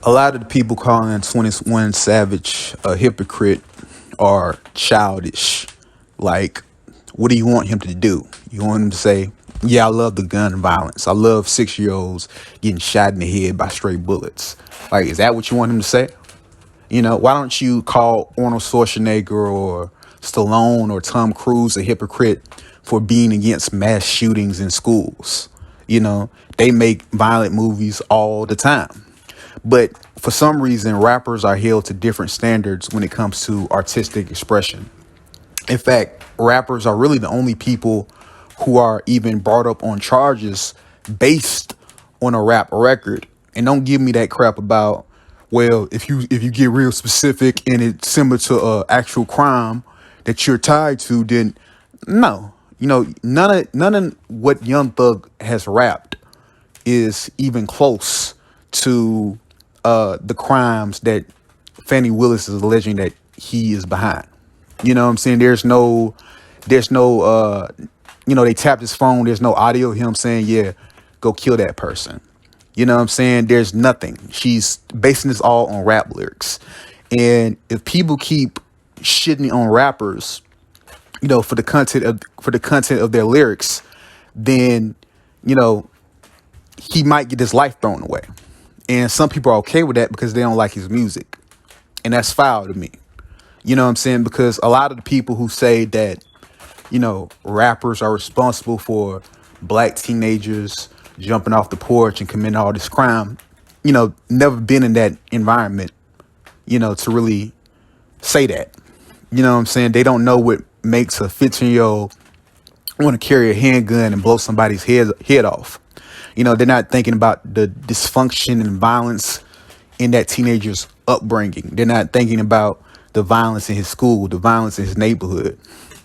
A lot of the people calling 21 Savage a hypocrite are childish. Like, what do you want him to do? You want him to say, yeah, I love the gun violence. I love 6-year-olds getting shot in the head by stray bullets. Like, is that what you want him to say? You know, why don't you call Arnold Schwarzenegger or Stallone or Tom Cruise a hypocrite for being against mass shootings in schools? You know, they make violent movies all the time. But for some reason, rappers are held to different standards when it comes to artistic expression. In fact, rappers are really the only people who are even brought up on charges based on a rap record. And don't give me that crap about, well, if you get real specific and it's similar to a actual crime that you're tied to, then no. You know, none of what Young Thug has rapped is even close to the crimes that Fannie Willis is alleging that he is behind. You know what I'm saying? There's no, they tapped his phone. There's no audio of him saying, yeah, go kill that person. You know what I'm saying? There's nothing. She's basing this all on rap lyrics. And if people keep shitting on rappers, you know, for the content of their lyrics, then, you know, he might get his life thrown away. And some people are okay with that because they don't like his music. And that's foul to me. You know what I'm saying? Because a lot of the people who say that, you know, rappers are responsible for black teenagers jumping off the porch and committing all this crime, you know, never been in that environment, you know, to really say that. You know what I'm saying? They don't know what makes a 15-year-old want to carry a handgun and blow somebody's head off. You know, they're not thinking about the dysfunction and violence in that teenager's upbringing. They're not thinking about the violence in his school, the violence in his neighborhood.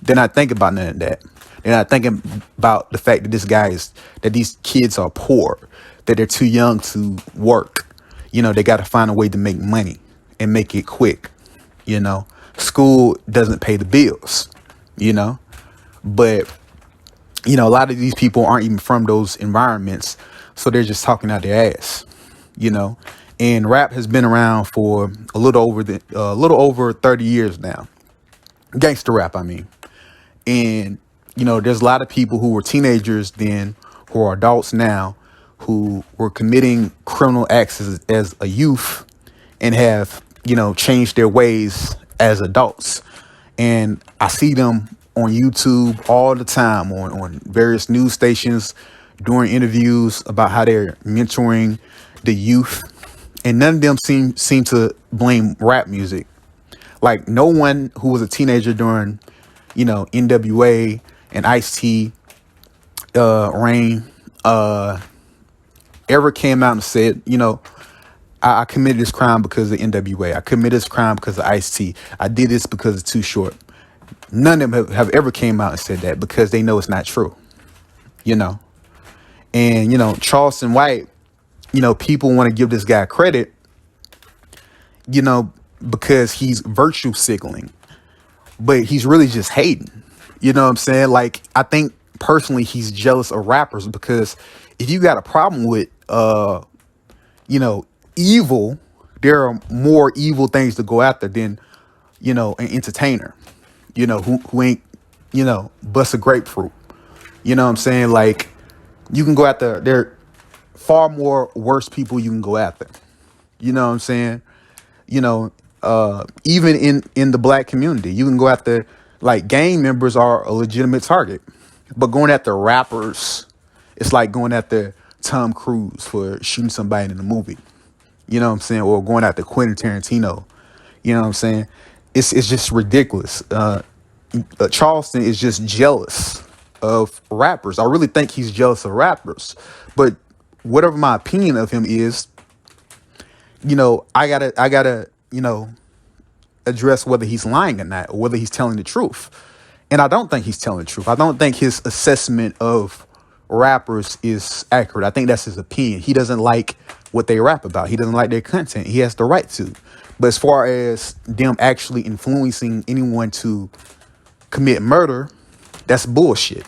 They're not thinking about none of that. They're not thinking about the fact that these kids are poor, that they're too young to work. You know, they got to find a way to make money and make it quick. You know, school doesn't pay the bills, you know, but you know, a lot of these people aren't even from those environments. So they're just talking out their ass, you know, and rap has been around for a little over 30 years now. Gangster rap, I mean. And, you know, there's a lot of people who were teenagers then, who are adults now, who were committing criminal acts as a youth and have, you know, changed their ways as adults. And I see them on YouTube all the time, on various news stations, doing interviews about how they're mentoring the youth. And none of them seem to blame rap music. Like, no one who was a teenager during, you know, NWA and Ice-T, Rain, ever came out and said, you know, I committed this crime because of NWA. I committed this crime because of Ice-T. I did this because it's Too Short. None of them have ever came out and said that because they know it's not true, you know. And, you know, Charleston White, you know, people want to give this guy credit, you know, because he's virtue signaling, but he's really just hating. You know what I'm saying? Like, I think personally he's jealous of rappers because if you got a problem with, you know, evil, there are more evil things to go after than, you know, an entertainer, you know, who ain't, you know, bust a grapefruit. You know what I'm saying? Like, you can go after, there are far more worse people you can go after. You know what I'm saying? You know, even in the black community, you can go after, like, gang members are a legitimate target. But going after rappers, it's like going after Tom Cruise for shooting somebody in a movie. You know what I'm saying? Or going after Quentin Tarantino. You know what I'm saying? It's just ridiculous. Charleston is just jealous of rappers. I really think he's jealous of rappers. But whatever my opinion of him is, you know, I gotta, you know, address whether he's lying or not, or whether he's telling the truth. And I don't think he's telling the truth. I don't think his assessment of rappers is accurate. I think that's his opinion. He doesn't like what they rap about. He doesn't like their content. He has the right to. But as far as them actually influencing anyone to commit murder, that's bullshit.